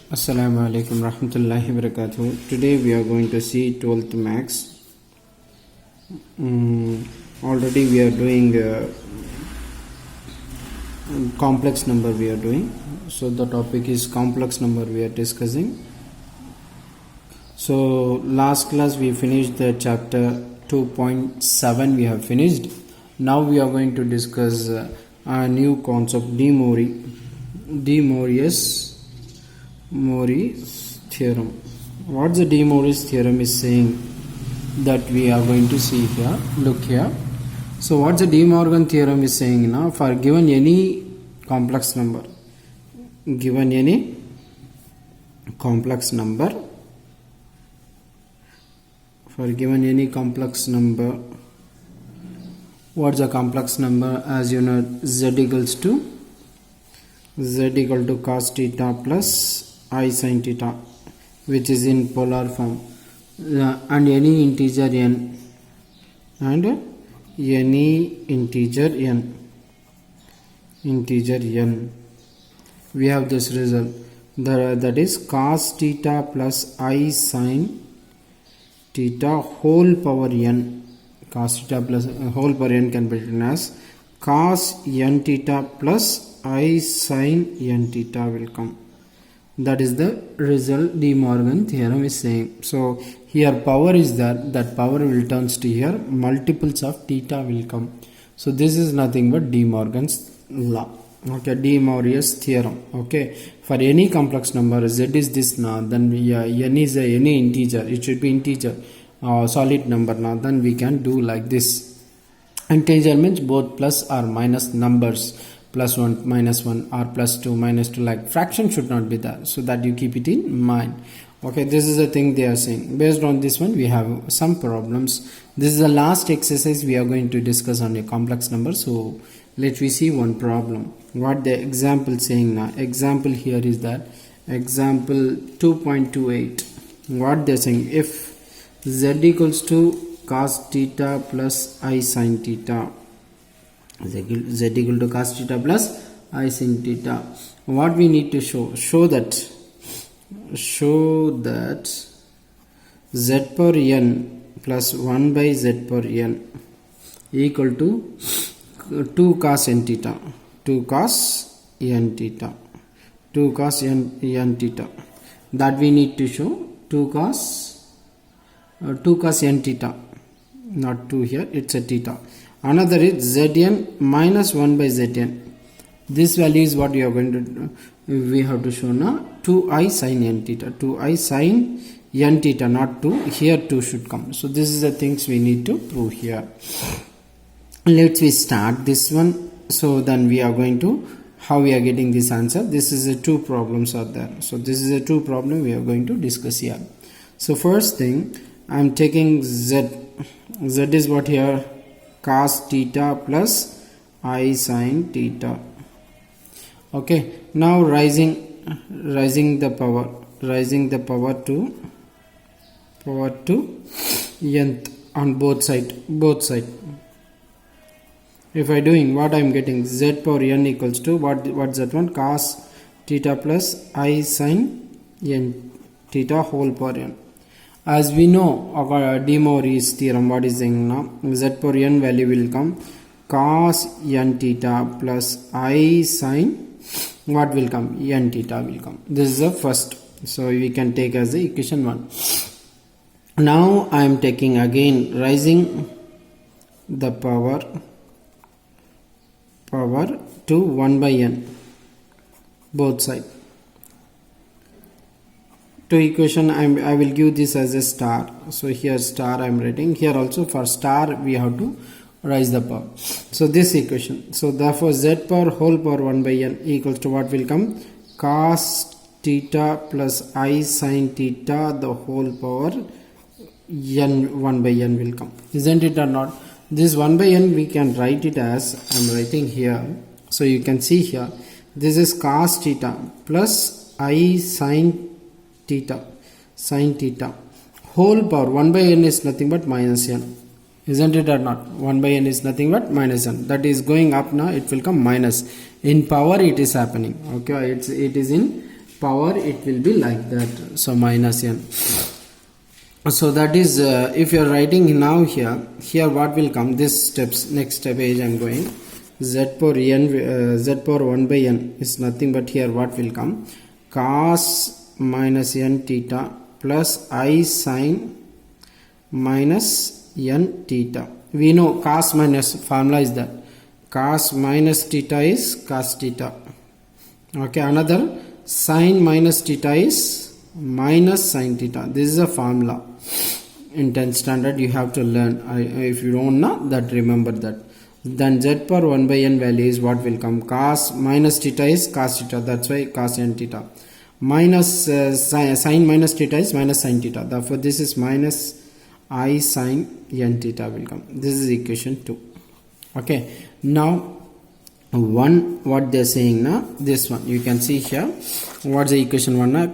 Assalamu alaikum rahmatullahi wabarakatuh. Today we are going to see 12th max. Already we are doing complex number we are doing. So the topic is complex number we are discussing. So last class we finished the chapter 2.7 we have finished. Now we are going to discuss a new concept De Moivre's theorem. What the De Moivre's theorem is saying that we are going to see here. Look here. So what the De Morgan theorem is saying now, for given any complex number, what's the complex number? As you know, z equal to cos theta plus I sin theta, which is in polar form, and any integer n, we have this result, that is cos theta plus I sin theta whole power n. Cos theta plus whole power n can be written as cos n theta plus I sin n theta will come. That is the result De Morgan theorem is saying. So here power is that power will turns to here multiples of theta will come. So this is nothing but De Morgan's law. Okay, De Moivre's theorem. Okay, for any complex number z is this now, then n is any integer, it should be integer, solid number now, then we can do like this. Integer means both plus or minus numbers, plus 1 minus 1 or plus 2 minus 2, like fraction should not be there, so that you keep it in mind. Okay, this is the thing they are saying. Based on this one we have some problems. This is the last exercise we are going to discuss on a complex number. So let me see one problem. What the example saying now? Example here is that example 2.28. what they are saying, if z equals to cos theta plus I sin theta, z equal to cos theta plus I sin theta, what we need to show that z per n plus 1 by z per n equal to 2 cos n theta, 2 cos n theta, that we need to show 2 cos n theta, not 2 here, it's a theta. Another is zn minus 1 by zn. This value is what we are going to do. We have to show now 2i sin n theta, 2i sin n theta, not 2. Here 2 should come. So this is the things we need to prove here. Let's we start this one. So then we are going to, how we are getting this answer. This is the two problems are there. So this is the two problem we are going to discuss here. So first thing, I am taking z is what here, cos theta plus I sin theta. Okay, now rising the power to nth on both side. If I doing, what I am getting, z power n equals to what's that one, cos theta plus I sin n theta whole power n. As we know, De Moivre's theorem, what is saying now, z power n value will come cos n theta plus I sin, what will come, n theta will come. This is the first. So we can take as the equation 1. Now I am taking again rising the power to 1 by n, both side. To equation I will give this as a star. So here star I am writing. Here also for star we have to rise the power. So this equation. So therefore z power whole power 1 by n equals to what will come, cos theta plus I sin theta the whole power n 1 by n will come. Isn't it or not? This 1 by n we can write it as, I am writing here. So you can see here, this is cos theta plus I sin theta whole power 1 by n is nothing but minus n. Isn't it or not? 1 by n is nothing but minus n. That is going up now, it will come minus. In power it is happening. Okay, it is in power, it will be like that. So minus n. So that is if you are writing now here what will come, this steps, next page I am going, z power n, z power 1 by n is nothing but here what will come, cos minus n theta plus I sin minus n theta. We know cos minus, formula is that cos minus theta is cos theta. Okay, another sin minus theta is minus sin theta. This is a formula. In 10th standard you have to learn. If you don't know that, remember that. Then z power 1 by n value is what will come, cos minus theta is cos theta, that's why cos n theta, minus sin minus theta is minus sin theta, therefore this is minus I sin n theta will come. This is equation 2. Okay, now one, what they are saying now, this one you can see here, what's the equation 1 na,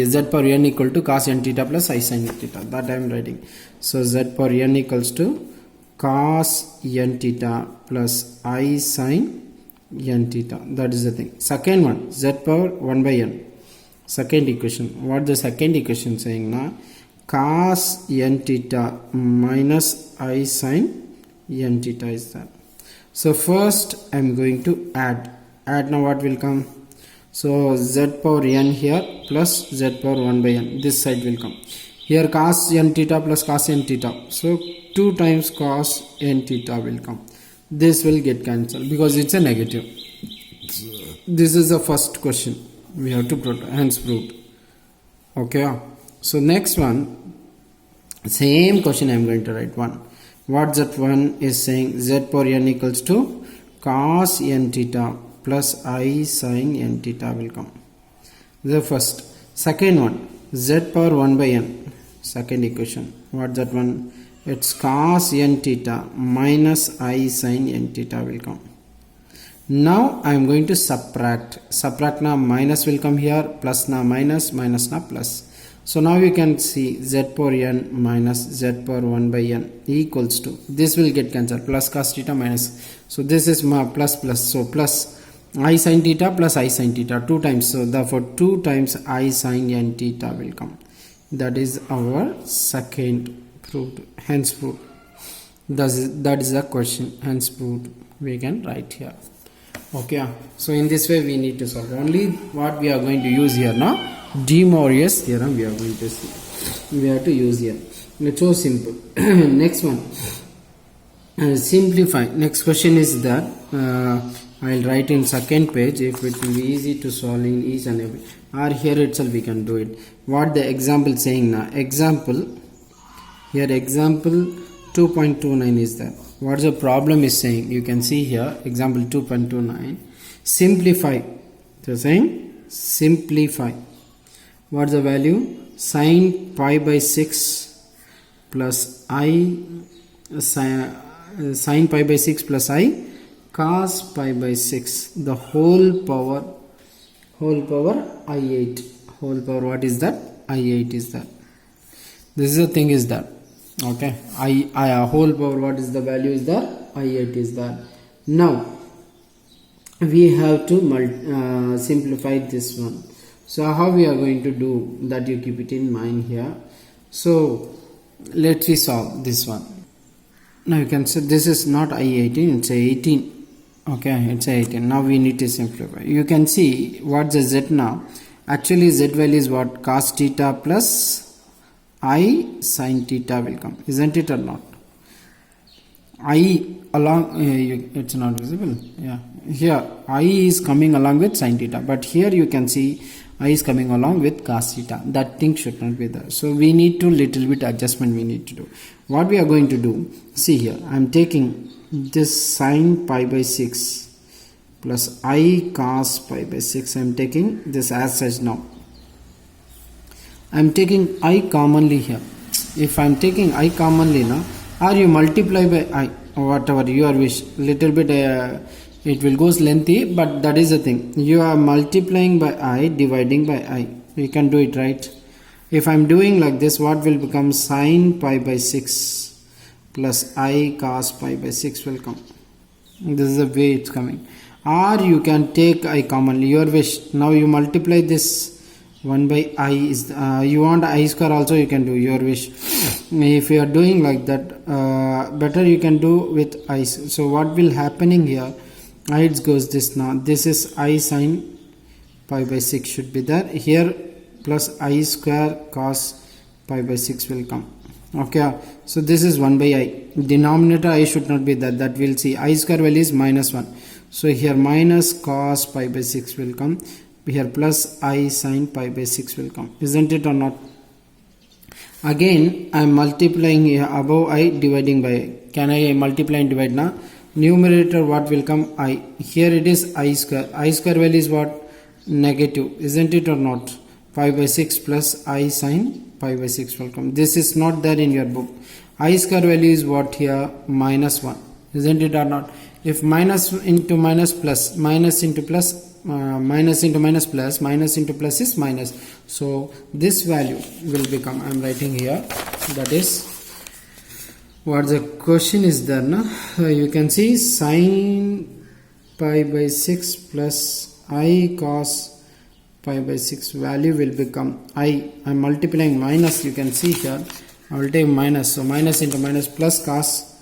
z power n equal to cos n theta plus I sin n theta, that I am writing. So z power n equals to cos n theta plus I sin n theta, that is the thing. Second one, z power 1 by n, second equation, what the second equation saying now, cos n theta minus I sin n theta is that. So first I am going to add now what will come, so z power n here plus z power 1 by n, this side will come, here cos n theta plus cos n theta, so 2 times cos n theta will come, this will get cancelled because it's a negative. This is the first question we have to prove, hence proved. Okay, so next one, same question I am going to write one. What that one is saying, z power n equals to cos n theta plus I sin n theta will come. The first. Second one, z power 1 by n, second equation, what that one, it's cos n theta minus I sin n theta will come. Now I am going to subtract now, minus will come here, plus now minus, minus now plus. So now you can see z power n minus z power 1 by n equals to, this will get cancelled, plus cos theta minus, so this is plus plus, so plus I sin theta plus I sin theta 2 times, so therefore 2 times I sin n theta will come. That is our second proved, hence proved. That is the question, hence proved, we can write here. Okay, so in this way we need to solve. Only what we are going to use here now, De Moivre's theorem we are going to see, we have to use here. It's so simple. Next one, simplify. Next question is that I'll write in second page, if it will be easy to solve in each and every, or here itself we can do it. What the example saying now, example here, example 2.29 is that, what the problem is saying, you can see here example 2.29, simplify. So saying simplify, what's the value, sin pi by 6 plus I sin pi by 6 plus I cos pi by 6, the whole power I8, whole power, what is that, I8 is that. This is the thing is that, okay, I whole power, what is the value is that, I8 is that. Now we have to simplify this one. So how we are going to do that, you keep it in mind here. So let's solve this one. Now you can say this is not I18, it's a 18. Okay, it's a 18. Now we need to simplify. You can see what's the z now. Actually z value is what, cos theta plus I sin theta will come, isn't it or not? I along, it's not visible, yeah, here I is coming along with sin theta, but here you can see I is coming along with cos theta. That thing should not be there. So we need to little bit adjustment we need to do. What we are going to do, see here, I am taking this sin pi by 6 plus I cos pi by 6. I am taking this as such now. I am taking I commonly here. If I am taking I commonly now, or you multiply by I, whatever your wish, little bit it will goes lengthy, but that is the thing, you are multiplying by I, dividing by I, you can do it, right? If I am doing like this, what will become, sin pi by 6 plus I cos pi by 6 will come. This is the way it's coming. Or you can take I commonly, your wish. Now you multiply this 1 by I is you want I square also, you can do your wish. If you are doing like that, better you can do with I. So what will happening here, I goes this. Now this is I sin pi by 6 should be there here, plus I square cos pi by 6 will come. Okay, so this is 1 by I. Denominator I should not be that, that will see. I square value is minus 1, so here minus cos pi by 6 will come. Here plus I sin pi by 6 will come, isn't it or not? Again I am multiplying here, above I dividing by I. Can I multiply and divide now? Numerator what will come? I. Here it is I square. I square value is what? Negative, isn't it or not? Pi by 6 plus I sin pi by 6 will come. This is not there in your book. I square value is what here? Minus 1, isn't it or not? If minus into minus plus, minus into plus, minus into minus plus, minus into plus is minus. So this value will become, I am writing here, that is what the question is there. No? You can see sin pi by 6 plus I cos pi by 6 value will become I am multiplying minus, you can see here I will take minus, so minus into minus plus cos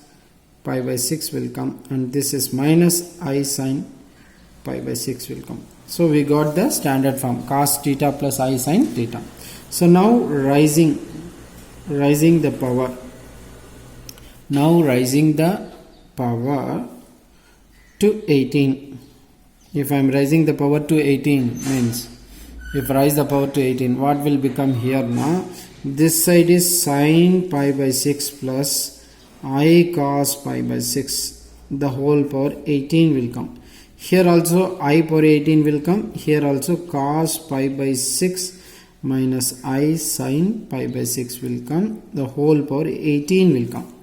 pi by 6 will come, and this is minus I sin pi by 6 will come. So we got the standard form, cos theta plus I sin theta. So now rising the power, now rising the power to 18. If I am raising the power to 18 means, if rise the power to 18, what will become here now? This side is sin pi by 6 plus I cos pi by 6, the whole power 18 will come. Here also I power 18 will come. Here also cos pi by 6 minus I sin pi by 6 will come. The whole power 18 will come.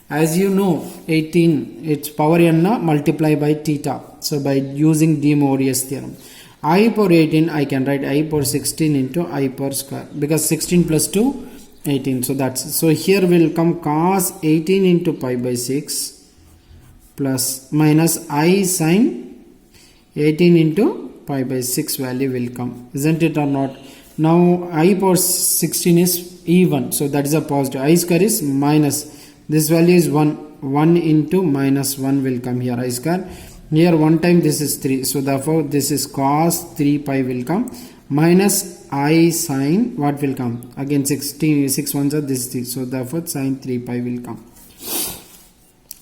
As you know, 18, its power n multiply by theta. So by using De Moivre's theorem, I power 18, I can write I power 16 into I power square, because 16 plus 2, 18. So that's, so here will come cos 18 into pi by 6 plus minus I sin 18 into pi by 6 value will come, isn't it or not? Now I power 16 is even, so that is a positive. I square is minus, this value is 1, 1 into minus 1 will come here, I square. Here one time this is 3, so therefore this is cos 3 pi will come, minus I sin what will come? Again 16, 6 ones are this 3, so therefore sin 3 pi will come.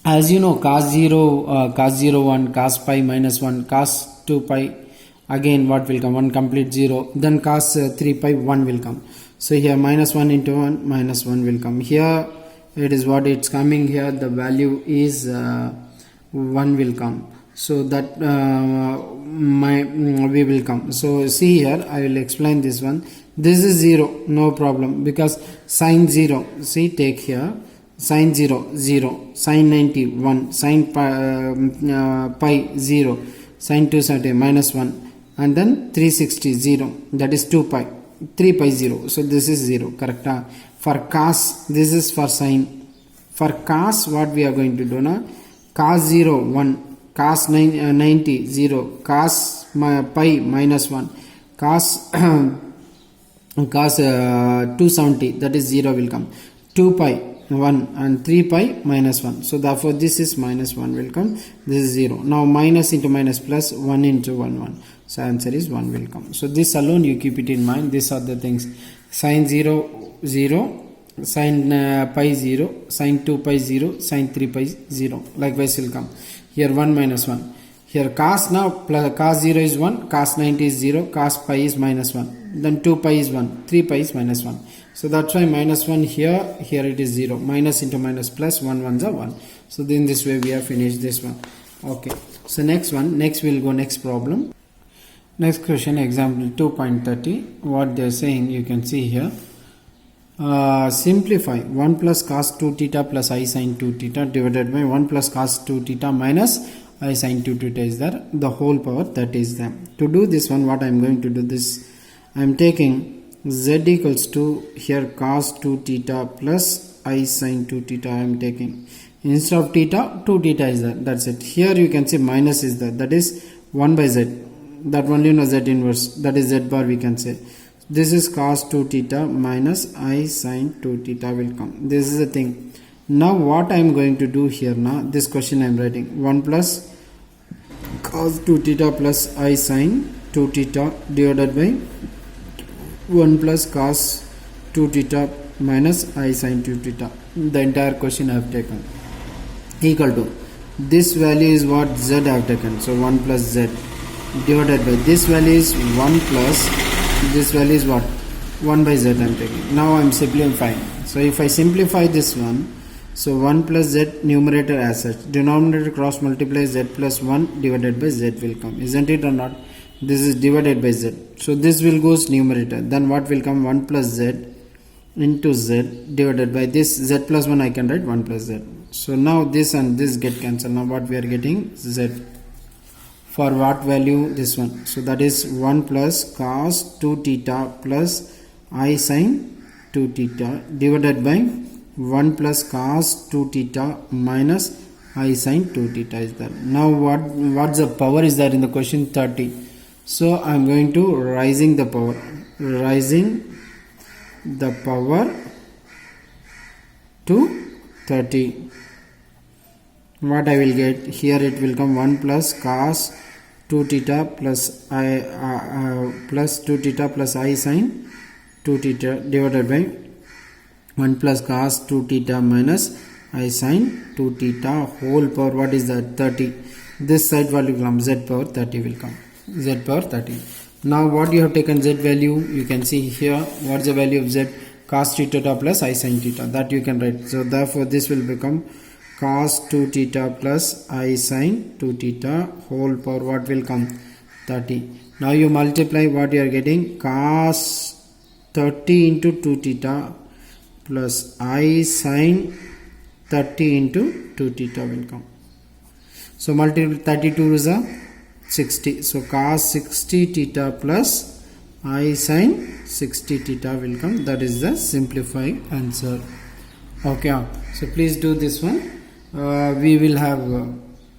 As you know, cos 0, cos 0 1, cos pi minus 1, cos 2 pi, again what will come? 1 complete 0, then cos 3 pi 1 will come. So here minus 1 into 1, minus 1 will come. Here it is what it's coming here, the value is 1 will come. So that we will come. So see here, I will explain this one. This is 0, no problem, because sin 0, see take here, sin 0, 0, sin 90, 1, sin pi 0, sin 270, minus 1, and then 360, 0, that is 2 pi, 3 pi 0, so this is 0, correct? For cos, this is for sin. For cos, what we are going to do now? Cos 0, 1, cos 90, 0, cos pi minus 1, cos cos 270, that is 0 will come, 2 pi 1 and 3 pi minus 1, so therefore this is minus 1 will come, this is 0. Now minus into minus plus, 1 into 1 1, so answer is 1 will come. So this alone you keep it in mind. These are the things: sin 0 0, sin pi 0, sin 2 pi 0, sin 3 pi 0, likewise will come. Here 1 minus 1. Here cos, now plus cos 0 is 1, cos 90 is 0, cos pi is minus 1, then 2 pi is 1, 3 pi is minus 1. So that's why minus 1 here, here it is 0. Minus into minus plus, 1 ones are 1. So in this way we have finished this one. Okay. So next we'll go next problem. Next question, example 2.30. What they are saying, you can see here. Simplify 1 plus cos 2 theta plus I sin 2 theta divided by 1 plus cos 2 theta minus I sin 2 theta is there, the whole power that is there. To do this one, what I am going to do this, I am taking z equals to here cos 2 theta plus I sin 2 theta. I am taking, instead of theta, 2 theta is there, that's it. Here you can see minus is there, that is 1 by z, that only z inverse, that is z bar we can say. This is cos 2 theta minus I sin 2 theta will come. This is the thing. Now what I am going to do here now, this question I am writing 1 plus cos 2 theta plus I sin 2 theta divided by 1 plus cos 2 theta minus I sin 2 theta. The entire question I have taken equal to this value is what z I have taken. So 1 plus z divided by this value is 1 plus this value is what 1 by z I am taking. Now I am simplifying. So if I simplify this one, so 1 plus z numerator as such, denominator cross multiply z plus 1 divided by z will come, isn't it or not? This is divided by z, so this will goes numerator, then what will come 1 plus z into z divided by this z plus 1 I can write 1 plus z. So now this and this get cancelled. Now what we are getting z for what value? This one. So that is 1 plus cos 2 theta plus I sin 2 theta divided by 1 plus cos 2 theta minus I sin 2 theta is there. Now what's the power is there in the question? 30. So I am going to rising the power to 30. What I will get here, it will come 1 plus cos 2 theta plus plus 2 theta plus I sin 2 theta divided by 1 plus cos 2 theta minus I sin 2 theta whole power, what is that? 30. This side value will come, z power 30 will come, z power 30. Now what you have taken z value, you can see here what is the value of z, cos theta plus I sin theta, that you can write. So therefore this will become cos 2 theta plus I sin 2 theta whole power, what will come? 30. Now you multiply, what you are getting? Cos 30 into 2 theta plus I sin 30 into 2 theta will come. So multiply 32 is a 60. So cos 60 theta plus I sin 60 theta will come. That is the simplified answer. Okay, so please do this one. We will have